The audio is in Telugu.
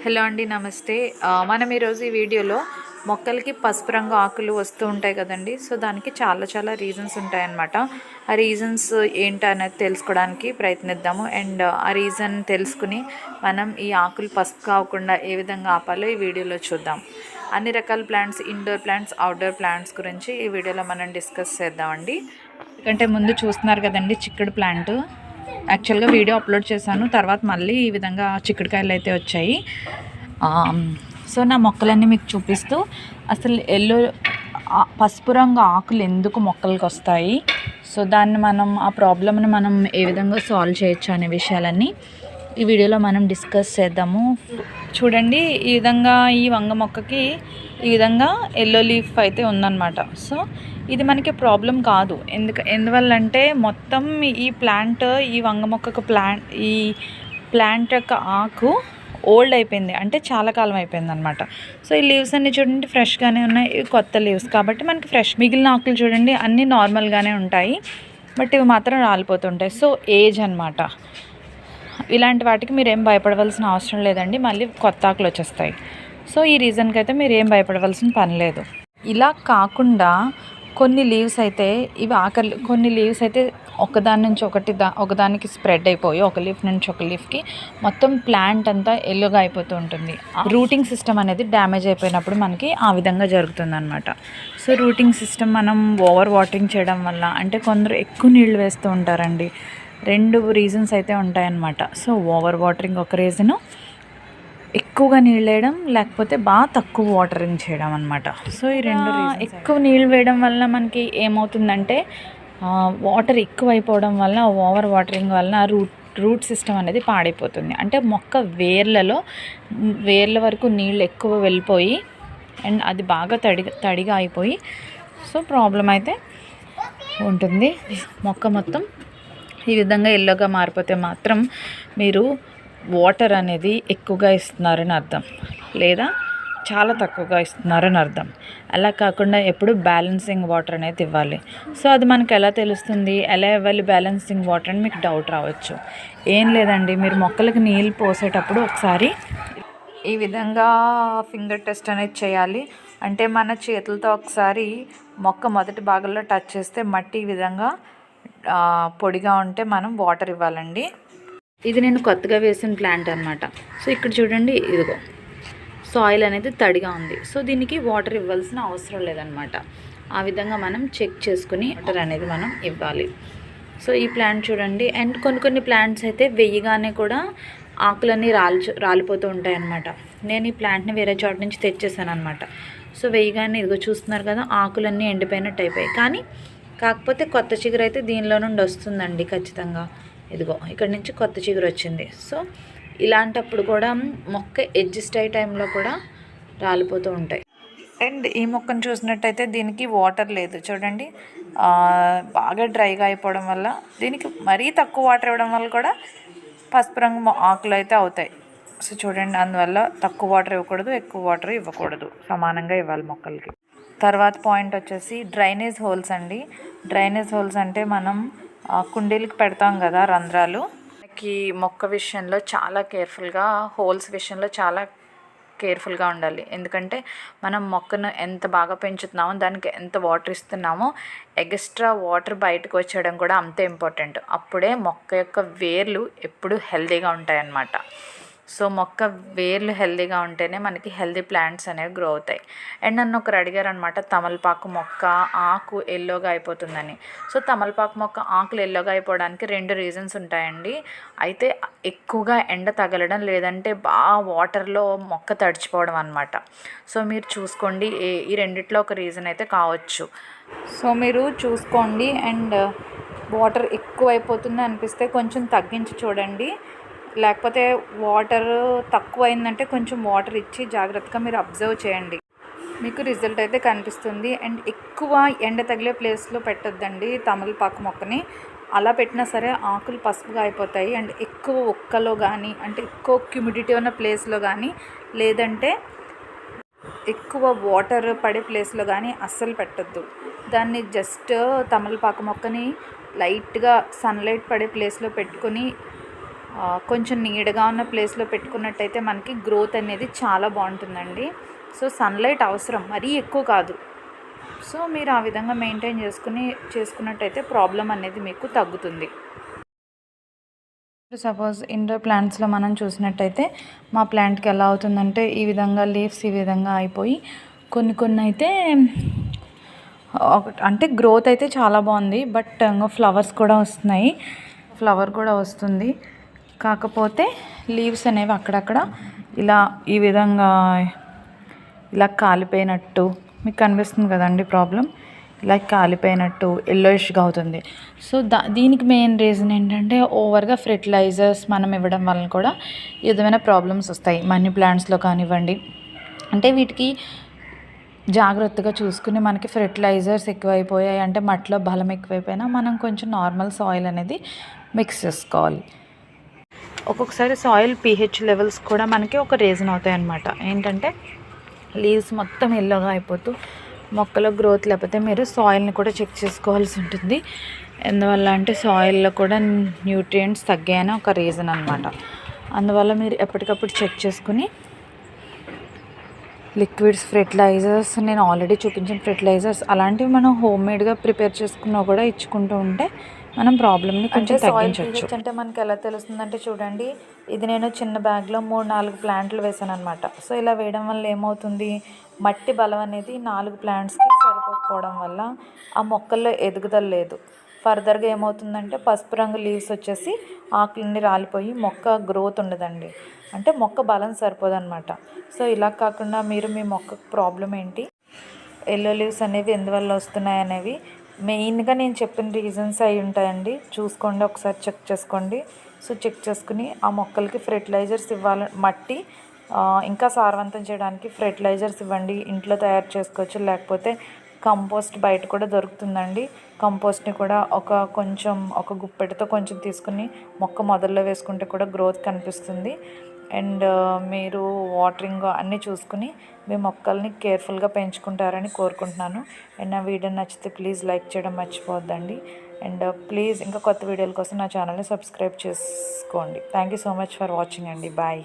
హలో అండి, నమస్తే. మనం ఈరోజు ఈ వీడియోలో మొక్కలకి పసుపు రంగు ఆకులు వస్తూ ఉంటాయి కదండి. సో దానికి చాలా రీజన్స్ ఉంటాయన్నమాట. ఆ రీజన్స్ ఏంటనేది తెలుసుకోవడానికి ప్రయత్నిద్దాము. అండ్ ఆ రీజన్ తెలుసుకుని మనం ఈ ఆకులు పసుపు కాకుండా ఏ విధంగా ఆపాలో ఈ వీడియోలో చూద్దాం. అన్ని రకాల plants, indoor plants, outdoor plants గురించి ఈ వీడియోలో మనం డిస్కస్ చేద్దామండి. ఎందుకంటే ముందు చూస్తున్నారు కదండి, చిక్కుడు ప్లాంట్. యాక్చువల్గా వీడియో అప్లోడ్ చేశాను, తర్వాత మళ్ళీ ఈ విధంగా చిక్కుడుకాయలు అయితే వచ్చాయి. సో నా మొక్కలన్నీ మీకు చూపిస్తూ అసలు పసుపు రంగు ఆకులు ఎందుకు మొక్కలకు వస్తాయి, సో దాన్ని ఆ ప్రాబ్లమ్ని మనం ఏ విధంగా సాల్వ్ చేయొచ్చు అనే విషయాలన్నీ ఈ వీడియోలో మనం డిస్కస్ చేద్దాము. చూడండి, ఈ విధంగా ఈ వంగ మొక్కకి ఈ విధంగా ఎల్లో లీఫ్ అయితే ఉందన్నమాట. సో ఇది మనకి ప్రాబ్లం కాదు. ఎందువల్లంటే మొత్తం ఈ వంగ మొక్కకు ఈ ప్లాంట్ యొక్క ఆకు ఓల్డ్ అయిపోయింది, అంటే చాలా కాలం అయిపోయింది అనమాట. సో ఈ లీవ్స్ అన్నీ చూడండి ఫ్రెష్గానే ఉన్నాయి, ఇవి కొత్త లీవ్స్ కాబట్టి మనకి ఫ్రెష్. మిగిలిన ఆకులు చూడండి అన్నీ నార్మల్గానే ఉంటాయి, బట్ ఇవి మాత్రం రాలిపోతుంటాయి. సో ఏజ్ అనమాట. ఇలాంటి వాటికి మీరు ఏం భయపడవలసిన అవసరం లేదండి, మళ్ళీ కొత్త ఆకులు వచ్చేస్తాయి. సో ఈ రీజన్కి అయితే మీరు ఏం భయపడవలసిన పని లేదు. ఇలా కాకుండా కొన్ని లీవ్స్ అయితే కొన్ని లీవ్స్ అయితే ఒకదాని నుంచి ఒకదానికి స్ప్రెడ్ అయిపోయి ఒక లీఫ్ నుంచి ఒక లీఫ్కి మొత్తం ప్లాంట్ అంతా ఎల్లోగా అయిపోతూ ఉంటుంది. రూటింగ్ సిస్టమ్ అనేది డ్యామేజ్ అయిపోయినప్పుడు మనకి ఆ విధంగా జరుగుతుంది అనమాట. సో రూటింగ్ సిస్టమ్ మనం ఓవర్ వాటరింగ్ చేయడం వల్ల, అంటే కొందరు ఎక్కువ నీళ్ళు వేస్తూ ఉంటారండి. 2 రీజన్స్ అయితే ఉంటాయన్నమాట. సో ఓవర్ వాటరింగ్ ఒక రీజను, ఎక్కువగా నీళ్ళు వేయడం, లేకపోతే బాగా తక్కువ వాటరింగ్ చేయడం అనమాట. సో ఈ 2 ఎక్కువ నీళ్ళు వేయడం వల్ల మనకి ఏమవుతుందంటే వాటర్ ఎక్కువ అయిపోవడం వల్ల, ఓవర్ వాటరింగ్ వల్ల రూట్ సిస్టమ్ అనేది పాడైపోతుంది. అంటే మొక్క వేర్ల వరకు నీళ్ళు ఎక్కువ వెళ్ళిపోయి అండ్ అది బాగా తడిగా అయిపోయి సో ప్రాబ్లం అయితే ఉంటుంది. మొక్క మొత్తం ఈ విధంగా ఎల్లోగా మారిపోతే మాత్రం మీరు వాటర్ అనేది ఎక్కువగా ఇస్తున్నారని అర్థం, లేదా చాలా తక్కువగా ఇస్తున్నారని అర్థం. అలా కాకుండా ఎప్పుడు బ్యాలెన్సింగ్ వాటర్ అనేది ఇవ్వాలి. సో అది మనకు ఎలా తెలుస్తుంది, ఎలా ఇవ్వాలి బ్యాలెన్సింగ్ వాటర్ అని మీకు డౌట్ రావచ్చు. ఏం లేదండి, మీరు మొక్కలకు నీళ్ళు పోసేటప్పుడు ఒకసారి ఈ విధంగా ఫింగర్ టెస్ట్ అనేది చేయాలి. అంటే మన చేతులతో ఒకసారి మొక్క మొదటి భాగంలో టచ్ చేస్తే మట్టి ఈ విధంగా పొడిగా ఉంటే మనం వాటర్ ఇవ్వాలండి. ఇది నేను కొత్తగా వేసిన ప్లాంట్ అనమాట. సో ఇక్కడ చూడండి, ఇదిగో సాయిల్ అనేది తడిగా ఉంది. సో దీనికి వాటర్ ఇవ్వాల్సిన అవసరం లేదనమాట. ఆ విధంగా మనం చెక్ చేసుకుని వాటర్ అనేది మనం ఇవ్వాలి. సో ఈ ప్లాంట్ చూడండి. అండ్ కొన్ని ప్లాంట్స్ అయితే వెయ్యగానే కూడా ఆకులన్నీ రాలిపోతూ ఉంటాయి అన్నమాట. నేను ఈ ప్లాంట్ని వేరే చోట నుంచి తెచ్చేసాను అనమాట. సో వెయ్యగానే ఇదిగో చూస్తున్నారు కదా, ఆకులన్నీ ఎండిపోయినట్టు అయిపోయాయి. కాకపోతే కొత్త చిగురు అయితే దీనిలో నుండి వస్తుందండి ఖచ్చితంగా. ఇదిగో ఇక్కడ నుంచి కొత్త చిగురు వచ్చింది. సో ఇలాంటప్పుడు కూడా మొక్క అడ్జస్ట్ అయ్యే టైంలో కూడా రాలిపోతూ ఉంటాయి. అండ్ ఈ మొక్కను చూసినట్టయితే దీనికి వాటర్ లేదు చూడండి, బాగా డ్రైగా అయిపోవడం వల్ల, దీనికి మరీ తక్కువ వాటర్ ఇవ్వడం వల్ల కూడా పసుపు రంగు ఆకులు అయితే అవుతాయి. సో చూడండి, అందువల్ల తక్కువ వాటర్ ఇవ్వకూడదు, ఎక్కువ వాటర్ ఇవ్వకూడదు, సమానంగా ఇవ్వాలి మొక్కలకి. తర్వాత పాయింట్ వచ్చేసి డ్రైనేజ్ హోల్స్ అండి. డ్రైనేజ్ హోల్స్ అంటే మనం కుండీలకు పెడతాం కదా రంధ్రాలు. మనకి మొక్క విషయంలో చాలా కేర్ఫుల్గా, హోల్స్ విషయంలో చాలా కేర్ఫుల్గా ఉండాలి. ఎందుకంటే మనం మొక్కను ఎంత బాగా పెంచుతున్నామో, దానికి ఎంత వాటర్ ఇస్తున్నామో, ఎక్స్ట్రా వాటర్ బయటకు వచ్చేయడం కూడా అంతే ఇంపార్టెంట్. అప్పుడే మొక్క యొక్క వేర్లు ఎప్పుడు హెల్తీగా ఉంటాయన్నమాట. సో మొక్క వేర్లు హెల్తీగా ఉంటేనే మనకి హెల్తీ ప్లాంట్స్ అనేవి గ్రో అవుతాయి. అండ్ నన్ను ఒకరు అడిగారు అనమాట, తమలపాకు మొక్క ఆకు ఎల్లోగా అయిపోతుందని. సో తమలపాకు మొక్క ఆకులు ఎల్లోగా అయిపోవడానికి 2 రీజన్స్ ఉంటాయండి. అయితే ఎక్కువగా ఎండ తగలడం, లేదంటే బాగా వాటర్లో మొక్క తడిచిపోవడం అనమాట. సో మీరు చూసుకోండి, ఈ రెండిట్లో ఒక రీజన్ అయితే కావచ్చు. సో మీరు చూసుకోండి. అండ్ వాటర్ ఎక్కువ అయిపోతుంది అనిపిస్తే కొంచెం తగ్గించి చూడండి, లేకపోతే వాటర్ తక్కువ అయిందంటే కొంచెం వాటర్ ఇచ్చి జాగ్రత్తగా మీరు అబ్జర్వ్ చేయండి, మీకు రిజల్ట్ అయితే కనిపిస్తుంది. అండ్ ఎక్కువ ఎండ తగిలే ప్లేస్లో పెట్టొద్దండి తమలపాకు మొక్కని. అలా పెట్టినా సరే ఆకులు పసుపుగా అయిపోతాయి. అండ్ ఎక్కువ ఒక్కలో కానీ, అంటే ఎక్కువ హ్యూమిడిటీ ఉన్న ప్లేస్లో కానీ, లేదంటే ఎక్కువ వాటర్ పడే ప్లేస్లో కానీ అస్సలు పెట్టొద్దు. దాన్ని జస్ట్ తమలపాకు మొక్కని లైట్గా సన్లైట్ పడే ప్లేస్లో పెట్టుకొని కొంచెం నీడగా ఉన్న ప్లేస్లో పెట్టుకున్నట్టయితే మనకి గ్రోత్ అనేది చాలా బాగుంటుందండి. సో సన్లైట్ అవసరం, మరీ ఎక్కువ కాదు. సో మీరు ఆ విధంగా మెయింటైన్ చేసుకున్నట్టయితే ప్రాబ్లం అనేది మీకు తగ్గుతుంది. సపోజ్ ఇండోర్ ప్లాంట్స్లో మనం చూసినట్టయితే మా ప్లాంట్కి ఎలా అవుతుందంటే ఈ విధంగా లీవ్స్ ఈ విధంగా అయిపోయి కొన్ని అయితే అంటే గ్రోత్ అయితే చాలా బాగుంది. బట్ ఫ్లవర్స్ కూడా వస్తున్నాయి, ఫ్లవర్ కూడా వస్తుంది. కాకపోతే లీవ్స్ అనేవి అక్కడక్కడ ఇలా ఈ విధంగా ఇలా కాలిపోయినట్టు మీకు కనిపిస్తుంది కదండి ప్రాబ్లం. ఇలా కాలిపోయినట్టు ఎల్లోయిష్గా అవుతుంది. సో దీనికి మెయిన్ రీజన్ ఏంటంటే ఓవర్గా ఫెర్టిలైజర్స్ మనం ఇవ్వడం వలన కూడా ఈ విధమైన ప్రాబ్లమ్స్ వస్తాయి. మనీ ప్లాంట్స్లో కానివ్వండి, అంటే వీటికి జాగ్రత్తగా చూసుకుని మనకి ఫెర్టిలైజర్స్ ఎక్కువైపోయాయి అంటే మట్టిలో బలం ఎక్కువైపోయినా మనం కొంచెం నార్మల్ సాయిల్ అనేది మిక్స్ చేసుకోవాలి. ఒక్కొక్కసారి సాయిల్ pH లెవెల్స్ కూడా మనకి ఒక రీజన్ అవుతాయి అన్నమాట. ఏంటంటే లీవ్స్ మొత్తం ఎల్లోగా అయిపోతూ మొక్కలో గ్రోత్ లేకపోతే మీరు సాయిల్ని కూడా చెక్ చేసుకోవాల్సి ఉంటుంది. ఎందువల్ల అంటే సాయిల్లో కూడా న్యూట్రియంట్స్ తగ్గాయని ఒక రీజన్ అనమాట. అందువల్ల మీరు ఎప్పటికప్పుడు చెక్ చేసుకుని లిక్విడ్స్, ఫెర్టిలైజర్స్, నేను ఆల్రెడీ చూపించిన ఫెర్టిలైజర్స్ అలాంటివి మనం హోమ్మేడ్గా ప్రిపేర్ చేసుకున్నా కూడా ఇచ్చుకుంటూ ఉంటే మనం ప్రాబ్లమ్ని కొంచెం తగ్గించవచ్చు. అంటే మనకి ఎలా తెలుస్తుందంటే చూడండి, ఇది నేను చిన్న బ్యాగ్లో 3-4 ప్లాంట్లు వేసాను అనమాట. సో ఇలా వేయడం వల్ల ఏమవుతుంది, మట్టి బలం అనేది 4 ప్లాంట్స్కి సరిపోకపోవడం వల్ల ఆ మొక్కల్లో ఎదుగుదల లేదు. ఫర్దర్గా ఏమవుతుందంటే పసుపు రంగు లీవ్స్ వచ్చేసి ఆకులన్నీ రాలిపోయి మొక్క గ్రోత్ ఉండదండి. అంటే మొక్క బలం సరిపోదన్నమాట. సో ఇలా కాకుండా మీరు మీ మొక్కకు ప్రాబ్లం ఏంటి, ఎల్లో లీవ్స్ అనేవి ఎందువల్ల వస్తున్నాయి అనేవి మెయిన్గా నేను చెప్పిన రీజన్స్ అయి ఉంటాయండి. చూసుకోండి, ఒకసారి చెక్ చేసుకోండి. సో చెక్ చేసుకుని ఆ మొక్కలకి ఫెర్టిలైజర్స్ ఇవ్వాలి. మట్టి ఇంకా సారవంతం చేయడానికి ఫెర్టిలైజర్స్ ఇవ్వండి. ఇంట్లో తయారు చేసుకోవచ్చు, లేకపోతే కంపోస్ట్ బయట కూడా దొరుకుతుందండి. కంపోస్ట్ని కూడా ఒక గుప్పెటితో కొంచెం తీసుకుని మొక్క మొదల్లో వేసుకుంటే కూడా గ్రోత్ కనిపిస్తుంది. అండ్ మీరు వాటరింగ్ అన్నీ చూసుకుని మీ మొక్కల్ని కేర్ఫుల్గా పెంచుకుంటారని కోరుకుంటున్నాను. అండ్ నా వీడియో నచ్చితే ప్లీజ్ లైక్ చేయడం మర్చిపోవద్దండి. అండ్ ప్లీజ్ ఇంకా కొత్త వీడియోల కోసం నా ఛానల్ని సబ్స్క్రైబ్ చేసుకోండి. Thank you so much for watching అండి. బాయ్.